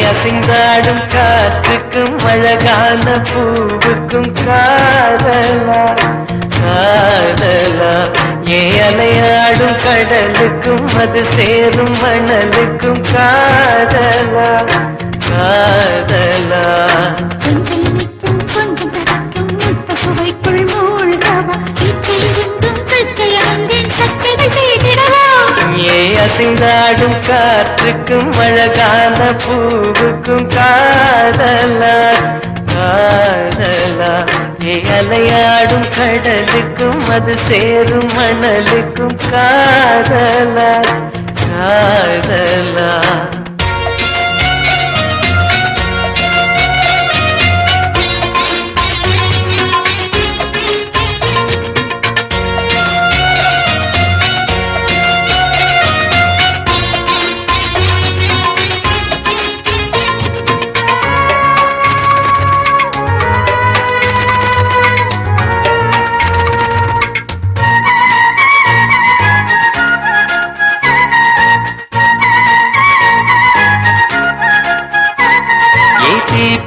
அசைந்தாடும் காற்றுக்கும் அழகான பூவுக்கும் காதலா காதலா அலையாடும் கடலுக்கும் அது சேரும் மணலுக்கும் காதலா காதலா கொஞ்சம் இனிக்கும் கொஞ்சம் தரக்கும் முத்த சுவைக்குள் மூழ்கவா இச்சையிருந்தும் சச்சையடைந்தேன் சச்சைகள் செய்திடவா அசைந்தாடும் காற்றுக்கும் அழகான பூவுக்கும் காதலா காதலா அலையாடும் கடலுக்கும் அது சேரும் மணலுக்கும் காதலா காதலா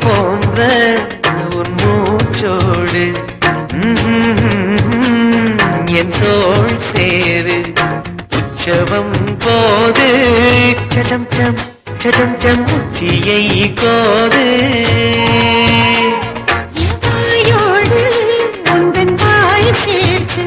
போன்ற உன் மூச்சோடு என் தோள் சேரு உற்சவம் போது சடம் சம் சடம் சம் உச்சியை கோடு வாயோடு உந்தன் வாய் சேர்த்து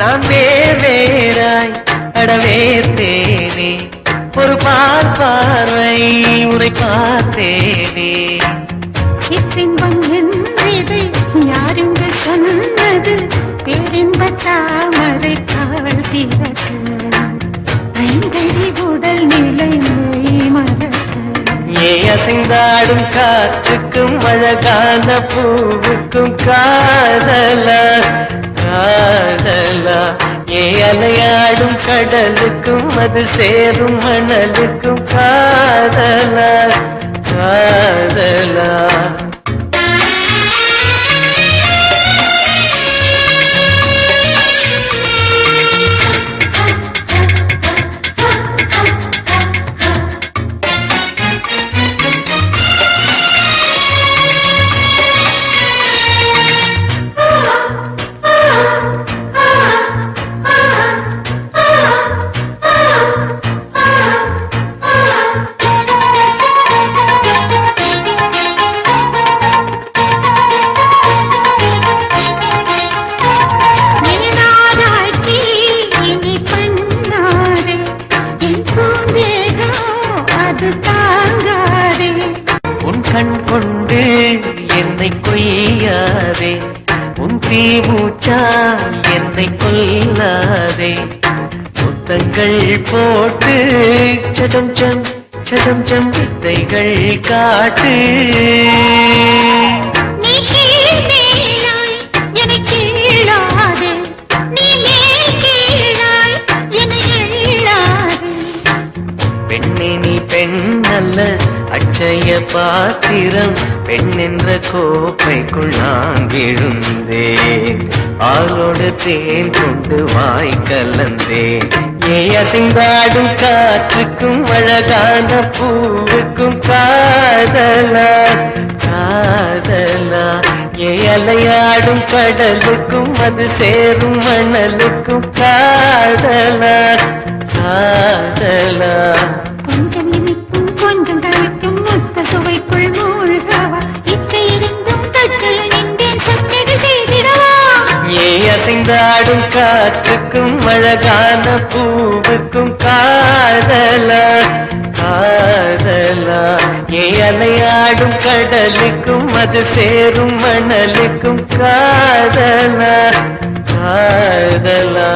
நான் வேறாய் அடவேர்த்தேனே ஒரு பார்வை உரை பார்த்தேனே சிற்றின்பம் என்றது யாருங்க சொன்னது பேரின்ப தாமரை தாழ்த்திறது ஐந்தடி உடல் நிலை மறக்க அசைந்தாடும் காற்றுக்கும் அழகான பூவுக்கும் காதலா காதலா அலையாடும் கடலுக்கும் அது சேரும் மணலுக்கும் காதலா காதலா கண் கொண்டு என்னை கொய்யாதே உன் தீமூச்சா என்னை கொல்லாதே முத்தங்கள் போட்டு சடம் சம் சடம் சம் வித்தைகள் காட்டு பெண்ணே நீ பெண் அல்ல அட்சய பாத்திரம் பெண் என்ற கோப்பைக்குள் நான் விழுந்தேன் ஆளோடு தேன் கொண்டு வாய் கலந்தேன் அசைந்தாடும் காற்றுக்கும் அழகான பூவுக்கும் காதலா காதலா அலையாடும் கடலுக்கும் அது சேரும் மணலுக்கும் காதலா காதலா கொஞ்சம் இனிக்கும் கொஞ்சம் கரைக்கும் முத்த சுவைக்குள் மூழ்கவா இச்சையிருந்தும் தச்சையடைந்தேன் சச்சைகள் செய்திடவா அசைந்தாடும் காற்றுக்கும் அழகான பூவுக்கும் காதலா காதலா அலையாடும் கடலுக்கும் அது சேரும் மணலுக்கும் காதலா காதலா